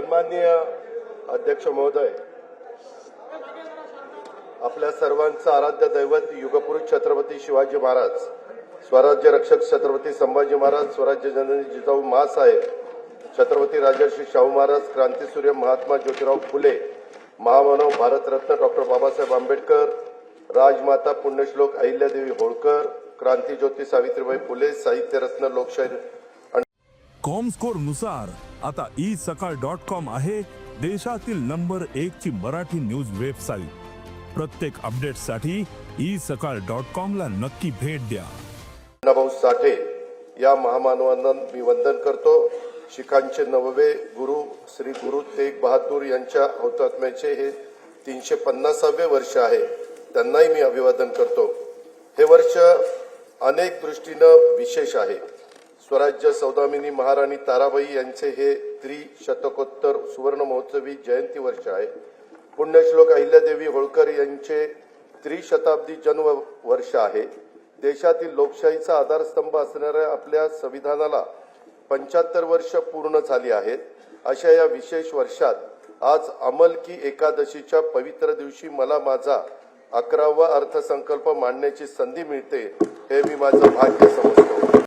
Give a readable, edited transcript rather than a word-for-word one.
सन्माननीय अध्यक्ष महोदय, आपल्या सर्वांचं आराध्य दैवत युगपुरुष छत्रपती शिवाजी महाराज, स्वराज्य रक्षक छत्रपती संभाजी महाराज, स्वराज्य जननी जिजाऊ माँसाहेब, छत्रपती राजर्षी शाहू महाराज, क्रांतीसूर्य महात्मा ज्योतिराव फुले, महामानव भारतरत्न डॉक्टर बाबासाहेब आंबेडकर, राजमाता पुण्यश्लोक अहिल्यादेवी होळकर, क्रांतीज्योती सावित्रीबाई फुले, साहित्यरत्न लोकशाहीर कॉमस्कोर नुसार आता isakal.com आहे देशातील नंबर 1 ची मराठी न्यूज वेबसाईट। प्रत्येक अपडेटसाठी isakal.com ला नक्की भेट द्या। अण्णाभाऊ साठे या महामानवांना मी वंदन करतो। शिखांचे नववे गुरु श्री गुरु तेग बहादूर यांच्या हुतात्म्याचे हे 350वे वर्ष आहे, त्यांनाही मी अभिवादन करतो। हे वर्ष अनेक दृष्टीने विशेष आहे। स्वराज्य सौदामिनी महाराणी ताराबाई यांचे हे त्रिशतकोत्तर सुवर्ण महोत्सवी जयंती वर्ष आहे। पुण्यश्लोक अहिल्यादेवी होळकर यांचे त्रिशताब्दी जन्म वर्ष आहे। देशातील लोकशाहीचा आधारस्तंभ असणाऱ्या आपल्या संविधानाला 75 वर्ष पूर्ण झाली आहेत। अशा या विशेष वर्षात आज अमल की एकादशीच्या पवित्र दिवशी मला माझा 11वा अर्थसंकल्प मांडण्याची संधी मिळते, हे मी माझं भाग्य समजतो।